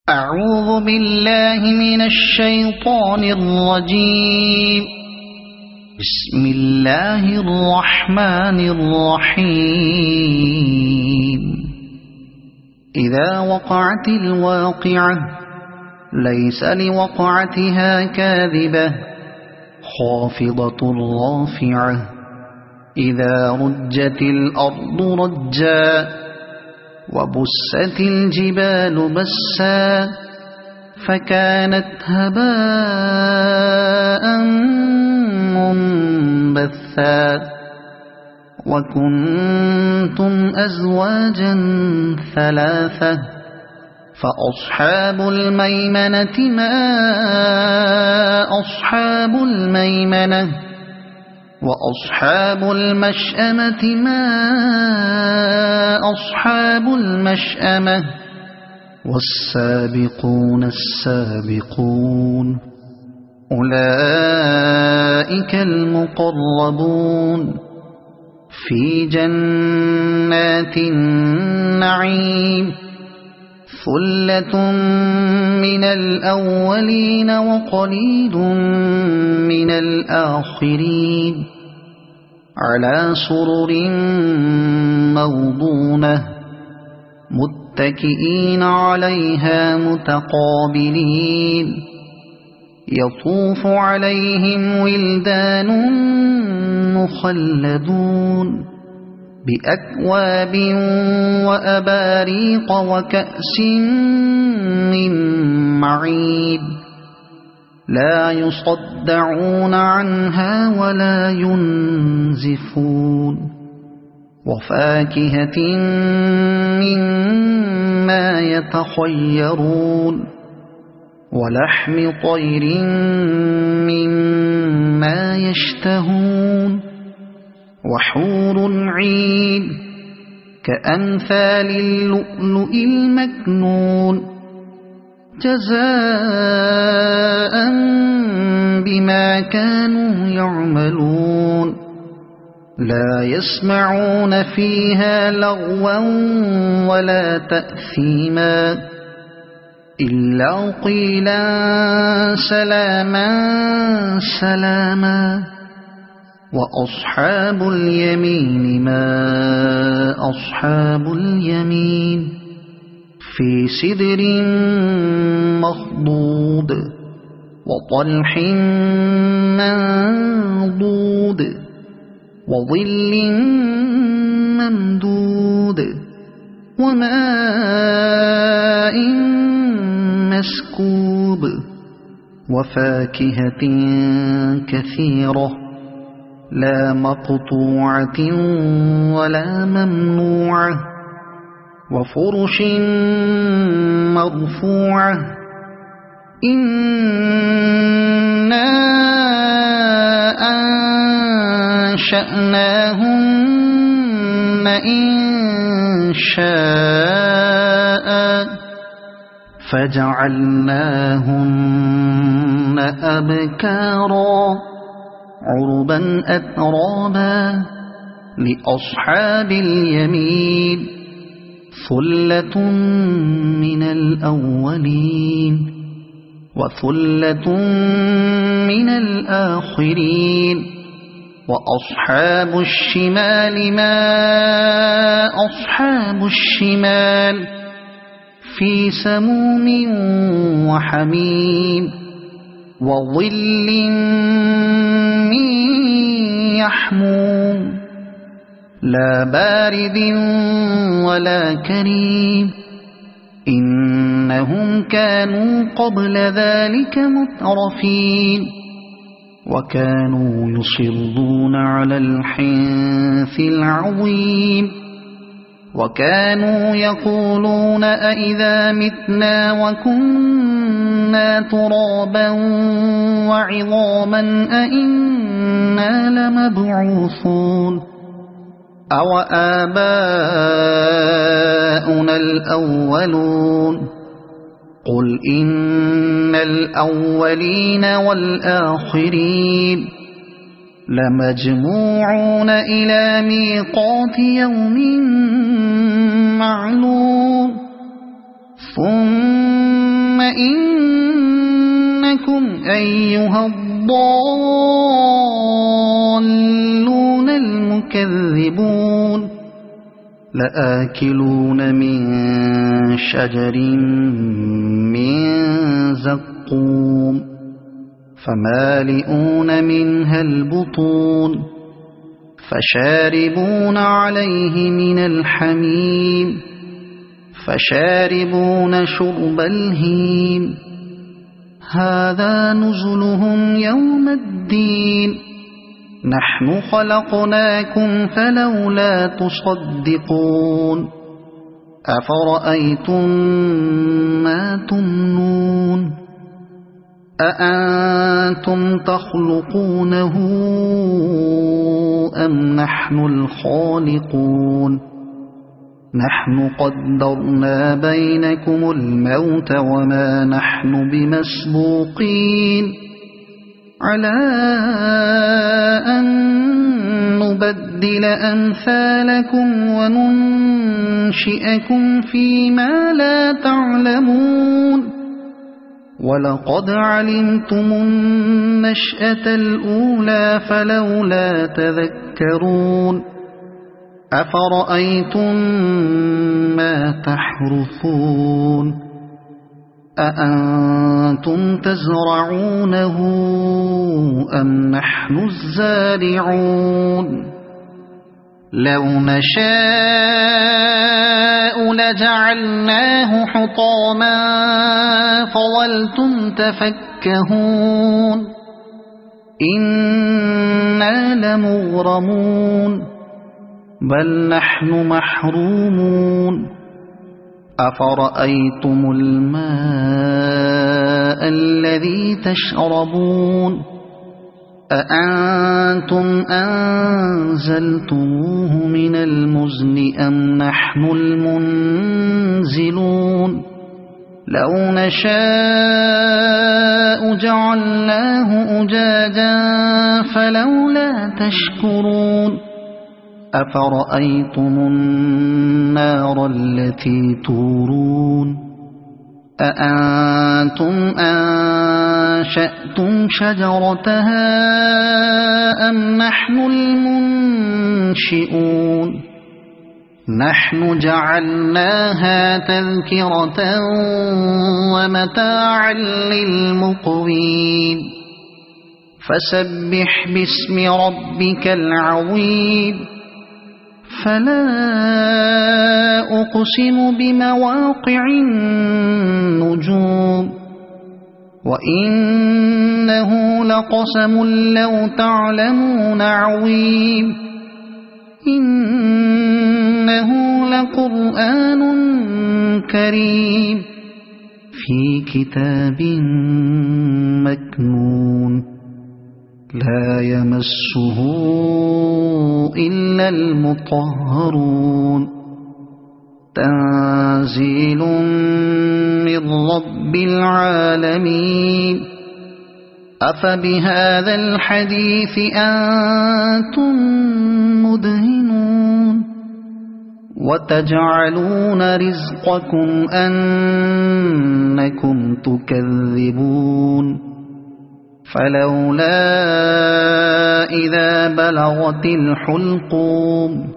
أعوذ بالله من الشيطان الرجيم. بسم الله الرحمن الرحيم. إذا وقعت الواقعة ليس لوقعتها كاذبة خافضة رافعة إذا رجت الأرض رجا وبست الجبال بسا فكانت هباء منبثا وكنتم أزواجا ثلاثة فأصحاب الميمنة ما أصحاب الميمنة وأصحاب المشأمة ما أصحاب المشأمة والسابقون السابقون أولئك المقربون في جنات النعيم ثلة من الأولين وقليل من الآخرين على سرر موضونة متكئين عليها متقابلين يطوف عليهم ولدان مخلدون بأكواب وأباريق وكأس من معين لا يصدعون عنها ولا ينزفون وفاكهة مما يتخيرون ولحم طير مما يشتهون وحور عين كأمثال اللؤلؤ المكنون جزاء بما كانوا يعملون لا يسمعون فيها لغوا ولا تأثيما إلا قيلا سلاما سلاما وأصحاب اليمين ما أصحاب اليمين في سدر مخضود وطلح منضود وظل ممدود وماء مسكوب وفاكهة كثيرة لا مقطوعة ولا ممنوعة وفرش مرفوعة إنا أنشأناهن إنشاء فجعلناهن أبكارا عربا أترابا لأصحاب اليمين ثلة من الأولين وثلة من الآخرين وأصحاب الشمال ما أصحاب الشمال في سموم وحميم وظل من يحموم لا بارد ولا كريم إنهم كانوا قبل ذلك مترفين وكانوا يصرون على الحنث العظيم وكانوا يقولون أئذا متنا وكنا ترابا وعظاما أئنا لمبعوثون أو آباؤنا الأولون قل إن الأولين والآخرين لمجموعون إلى ميقات يوم معلوم ثم إنكم أيها الضالون المكذبون لآكلون من شجر من زقوم فمالئون منها البطون فشاربون عليه من الحميم فشاربون شرب الهيم هذا نزلهم يوم الدين نحن خلقناكم فلولا تصدقون أفرأيتم ما تمنون أأنتم تخلقونه أم نحن الخالقون نحن قدرنا بينكم الموت وما نحن بمسبوقين على أن نبدل أمثالكم وننشئكم فيما لا تعلمون ولقد علمتم النشأة الأولى فلولا تذكرون أفرأيتم ما تحرثون أأنتم تزرعونه أم نحن الزارعون لو نشاء لجعلناه حطاما فظلتم تفكهون إنا لمغرمون بل نحن محرومون أفرأيتم الماء الذي تشربون أأنتم أنزلتموه من المزن أم نحن المنزلون لو نشاء جعلناه أجاجا فلولا تشكرون أفرأيتم النار التي تورون أأنتم أنشأتم شجرتها أم نحن المنشئون نحن جعلناها تذكرة ومتاعا للمقوين فسبح باسم ربك العظيم فلا أقسم بمواقع النجوم وإنه لقسم لو تعلمون عظيم إنه لقرآن كريم في كتاب مكنون لا يمسه إلا المطهرون تنزيل من رب العالمين أفبهذا الحديث أنتم مدهنون وتجعلون رزقكم أنكم تكذبون فلولا إذا بلغت الحلقوم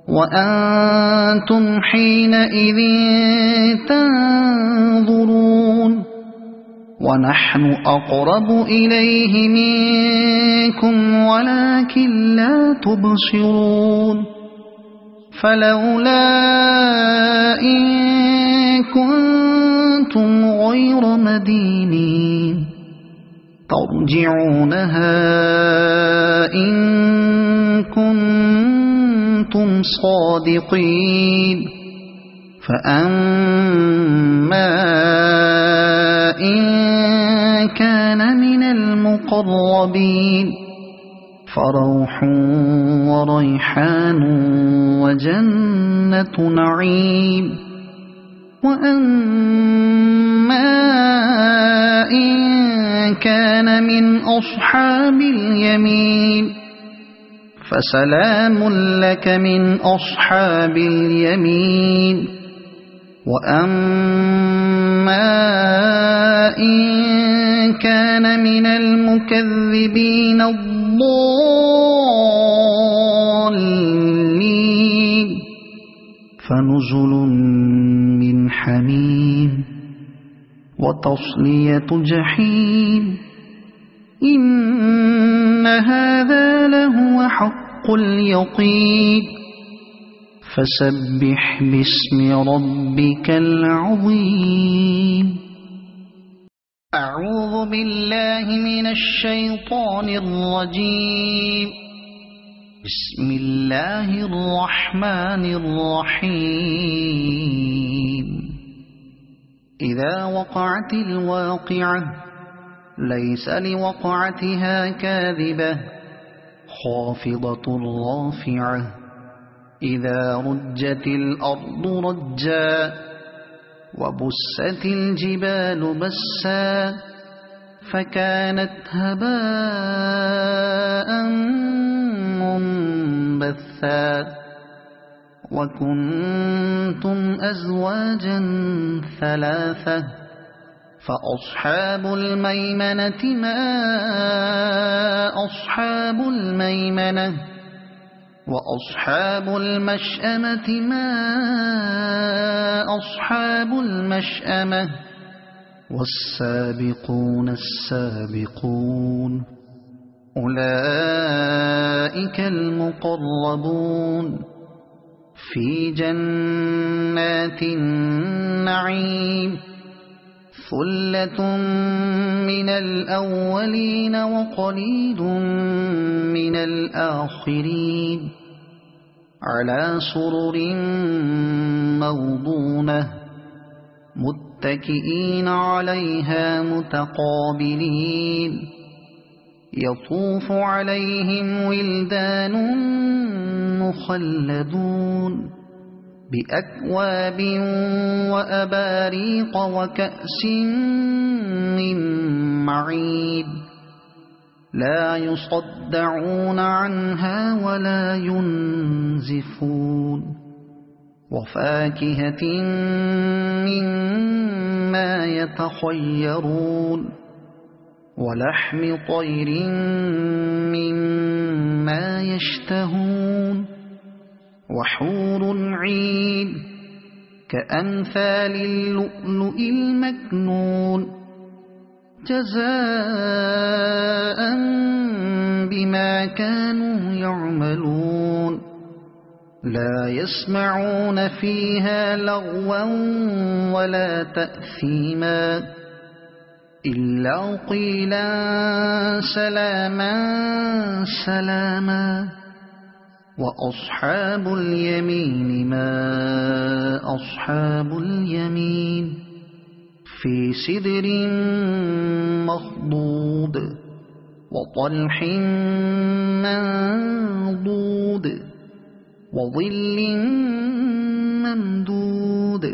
وأنتم حينئذ تنظرون ونحن أقرب إليه منكم ولكن لا تبصرون فلولا إن كنتم غير مدينين ترجعونها إن كنتم صادقين فأما إن كان من المقربين فروح وريحان وجنة نعيم وأما إن كان من أصحاب اليمين فسلام لك من أصحاب اليمين وأما إن كان من المكذبين الضالين فنزل من حميم وتصلية جحيم إن هذا لهو حق اليقين فسبح باسم ربك العظيم أعوذ بالله من الشيطان الرجيم بسم الله الرحمن الرحيم إذا وقعت الواقعة ليس لوقعتها كاذبة خافضة رافعة إذا رجت الأرض رجا وبست الجبال بسا فكانت هباء منبثا وكنتم أزواجا ثلاثة فأصحاب الميمنة ما أصحاب الميمنة وأصحاب المشأمة ما أصحاب المشأمة والسابقون السابقون أولئك المقربون في جنات النعيم ثلة من الأولين وقليل من الآخرين على سرر موضونة متكئين عليها متقابلين يطوف عليهم ولدان مخلدون بأكواب وأباريق وكأس من معين لا يصدعون عنها ولا ينزفون وفاكهة مما يتخيرون ولحم طير مما يشتهون وحور عين كأمثال اللؤلؤ المكنون جزاء بما كانوا يعملون لا يسمعون فيها لغوا ولا تأثيما إلا قيلا سلاما سلاما وأصحاب اليمين ما أصحاب اليمين في سدر مخضود وطلح منضود وظل ممدود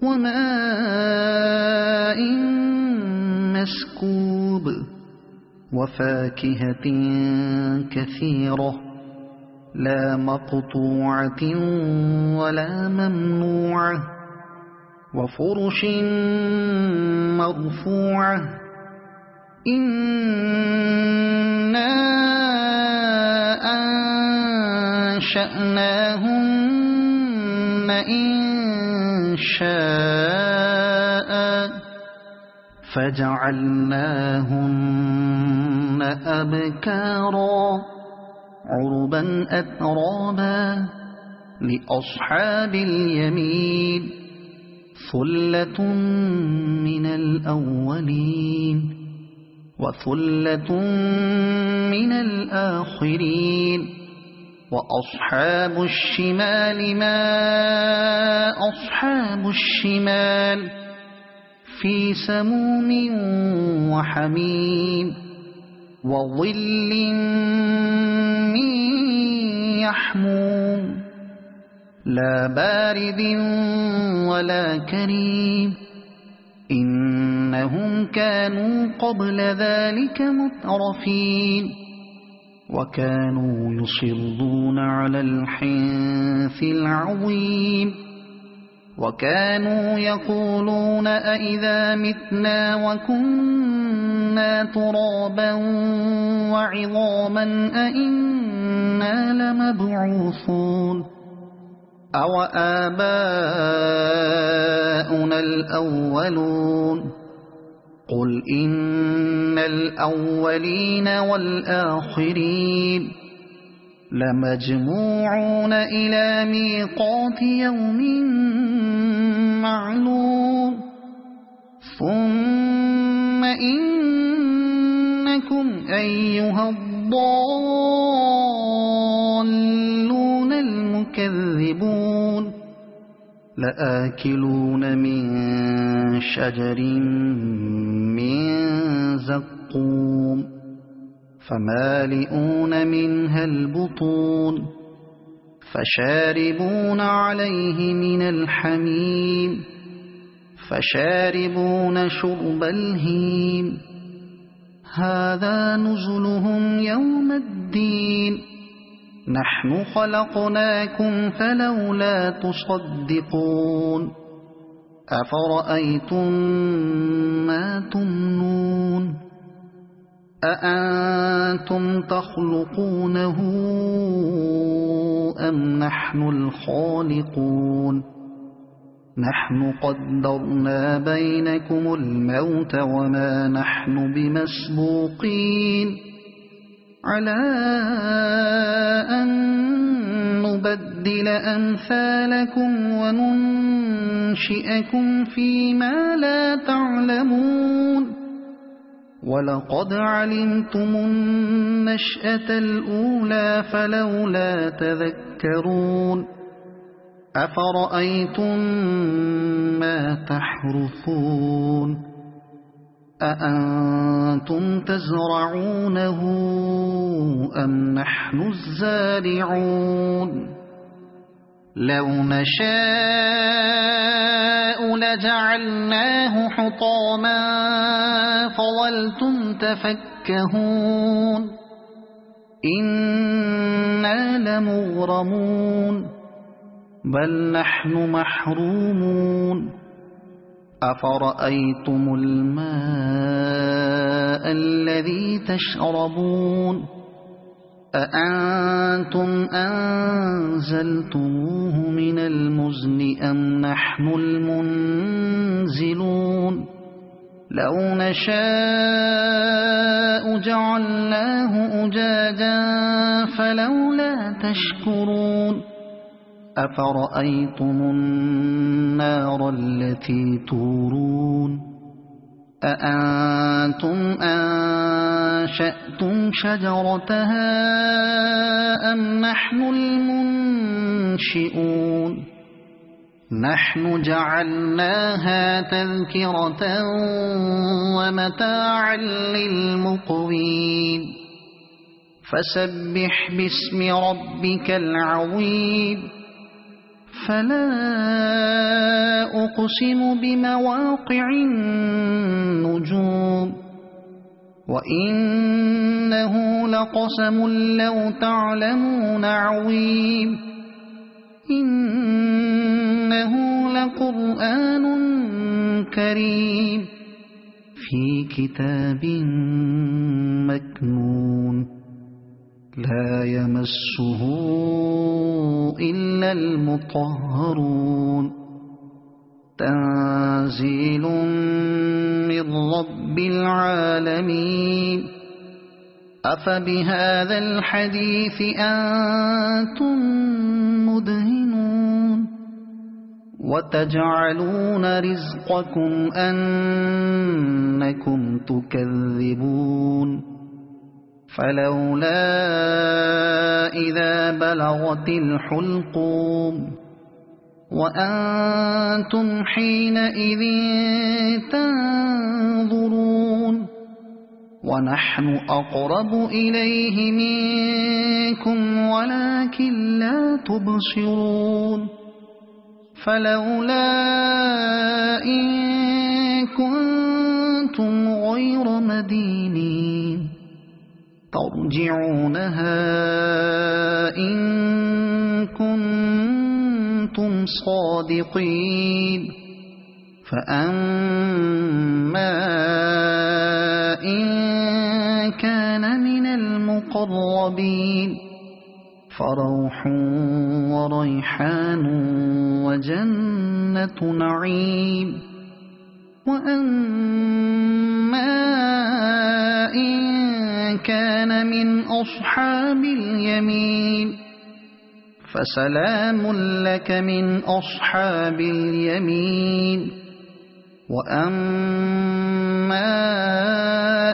وماء مسكوب وفاكهة كثيرة لا مقطوعة ولا ممنوعة وفرش مرفوعة إنا أنشأناهن إنشاء فجعلناهن أبكارا عربا أترابا لأصحاب اليمين ثلة من الأولين وثلة من الآخرين وأصحاب الشمال ما أصحاب الشمال في سموم وحميم وظل من يحموم لا بارد ولا كريم إنهم كانوا قبل ذلك مترفين وكانوا يصرون على الحنث العظيم وكانوا يقولون أئذا متنا وكنا ترابا وعظاما أئنا لمبعوثون أو آباؤنا الأولون قل إن الأولين والآخرين لمجموعون إلى ميقات يوم معلوم ثم إنكم أيها الضالون المكذبون لآكلون من شجر من زقوم فمالئون منها البطون فشاربون عليه من الحميم فشاربون شرب الهيم هذا نزلهم يوم الدين نحن خلقناكم فلولا تصدقون أفرأيتم ما تمنون أأنتم تخلقونه أم نحن الخالقون نحن قدرنا بينكم الموت وما نحن بمسبوقين على أن نبدل أمثالكم وننشئكم فيما لا تعلمون ولقد علمتم النشأة الأولى فلولا تذكرون أفرأيتم ما تحرثون أأنتم تزرعونه أم نحن الزارعون لو نشاء لجعلناه حطاما فظلتم تفكهون إنا لمغرمون بل نحن محرومون أفرأيتم الماء الذي تشربون أأنتم أنزلتموه من المزن أم نحن المنزلون لو نشاء جعلناه أجاجا فلولا تشكرون أفرأيتم النار التي تورون أأنتم أنشأتم شجرتها أم نحن المنشئون نحن جعلناها تذكرة ومتاعا للمقوين فسبح باسم ربك العظيم فلا أقسم بمواقع النجوم وإنه لقسم لو تعلمون عظيم إنه لقرآن كريم في كتاب مكنون لا يمسه إلا المطهرون تنزيل من رب العالمين أفبهذا الحديث أنتم مدهنون وتجعلون رزقكم أنكم تكذبون فلولا إذا بلغت الحلقوم وأنتم حينئذ تنظرون ونحن أقرب إليه منكم ولكن لا تبصرون فلولا إن كنتم غير مدينين ترجعونها إن كنتم كنتم صادقين فأما إن كان من المقربين فروح وريحان وجنة نعيم وأما إن كان من أصحاب اليمين فسلام لك من أصحاب اليمين وأما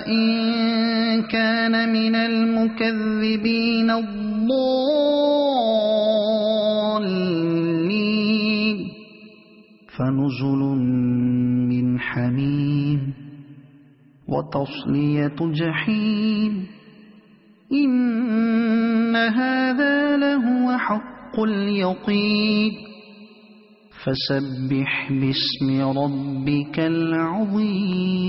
إن كان من المكذبين الضالين فنزل من حميم وتصلية جحيم إن هذا لهو حق اليقين فسبح باسم ربك العظيم.